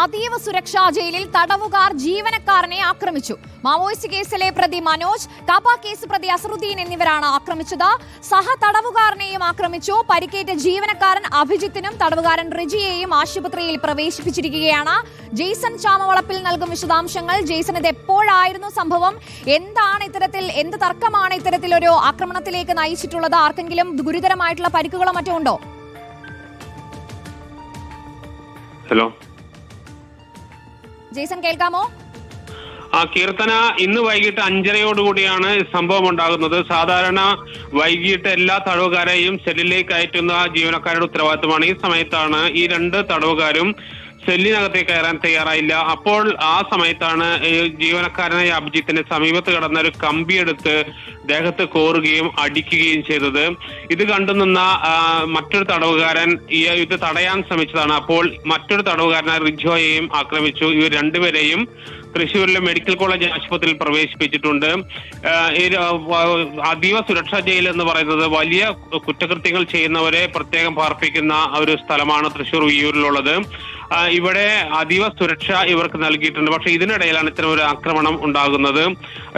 അതീവ സുരക്ഷാ ജയിലിൽ തടവുകാർ ജീവനക്കാരനെ ആക്രമിച്ചു. മാവോയിസ്റ്റ് കേസിലെ പ്രതി മനോജ്, കാപ്പ കേസ് പ്രതി അസറുദ്ദീൻ എന്നിവരാണ് ആക്രമിച്ചത്. സഹ തടവുകാരനെയും ആക്രമിച്ചു. പരിക്കേറ്റ ജീവനക്കാരൻ അഭിജിത്തിനും തടവുകാരൻ റിജിയെയും ആശുപത്രിയിൽ പ്രവേശിപ്പിച്ചിരിക്കുകയാണ്. ജെയ്സൺ ചാമവളപ്പിൽ നൽകും വിശദാംശങ്ങൾ. ജെയ്സൺ, ഇത് എപ്പോഴായിരുന്നു സംഭവം? എന്ത് തർക്കമാണ് ഇത്തരത്തിലൊരു ആക്രമണത്തിലേക്ക് നയിച്ചിട്ടുള്ളത്? ആർക്കെങ്കിലും ഗുരുതരമായിട്ടുള്ള പരിക്കുകളോ മറ്റോ ഉണ്ടോ? ഹലോ ജെയ്സൺ, കേൾക്കാമോ? കീർത്തന, ഇന്ന് വൈകിട്ട് 5:30യോടുകൂടിയാണ് സംഭവം ഉണ്ടാകുന്നത്. സാധാരണ വൈകിട്ട് എല്ലാ തടവുകാരെയും സെല്ലിലേക്ക് അയറ്റുന്ന ജീവനക്കാരുടെ ഉത്തരവാദിത്തമാണ്. ഈ സമയത്താണ് ഈ 2 തടവുകാരും സെല്ലിനകത്തേക്ക് കയറാൻ തയ്യാറായില്ല. അപ്പോൾ ആ സമയത്താണ് ജീവനക്കാരനായ അഭിജിത്തിന്റെ സമീപത്ത് കിടന്ന ഒരു കമ്പിയെടുത്ത് ദേഹത്ത് കോറുകയും അടിക്കുകയും ചെയ്തത്. ഇത് കണ്ടുനിന്ന മറ്റൊരു തടവുകാരൻ ഇത് തടയാൻ ശ്രമിച്ചതാണ്. അപ്പോൾ മറ്റൊരു തടവുകാരനായ റിജോയെയും ആക്രമിച്ചു. ഇവർ രണ്ടുപേരെയും തൃശ്ശൂരിലെ മെഡിക്കൽ കോളേജ് ആശുപത്രിയിൽ പ്രവേശിപ്പിച്ചിട്ടുണ്ട്. അതീവ സുരക്ഷാ ജയിൽ എന്ന് പറയുന്നത് വലിയ കുറ്റകൃത്യങ്ങൾ ചെയ്യുന്നവരെ പ്രത്യേകം പാർപ്പിക്കുന്ന ഒരു സ്ഥലമാണ് തൃശ്ശൂർ വിയ്യൂരിലുള്ളത്. ഇവിടെ അതീവ സുരക്ഷ ഇവർക്ക് നൽകിയിട്ടുണ്ട്. പക്ഷെ ഇതിനിടയിലാണ് ഇത്തരം ഒരു ആക്രമണം ഉണ്ടാകുന്നത്.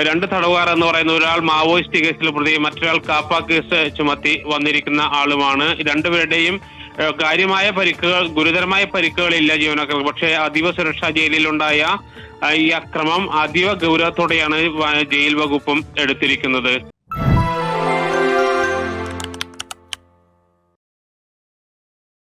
2 തടവുകാർ എന്ന് പറയുന്ന ഒരാൾ മാവോയിസ്റ്റ് കേസിൽ പ്രതി, മറ്റൊരാൾ കാപ്പ കേസ് ചുമത്തി വന്നിരിക്കുന്ന ആളുമാണ്. രണ്ടുപേരുടെയും കാര്യമായ പരിക്കുകൾ, ഗുരുതരമായ പരിക്കുകളില്ല ജീവനക്കാർക്ക്. പക്ഷേ അതീവ സുരക്ഷാ ജയിലിലുണ്ടായ ഈ അക്രമം അതീവ ഗൗരവത്തോടെയാണ് ജയിൽ വകുപ്പും എടുത്തിരിക്കുന്നത്.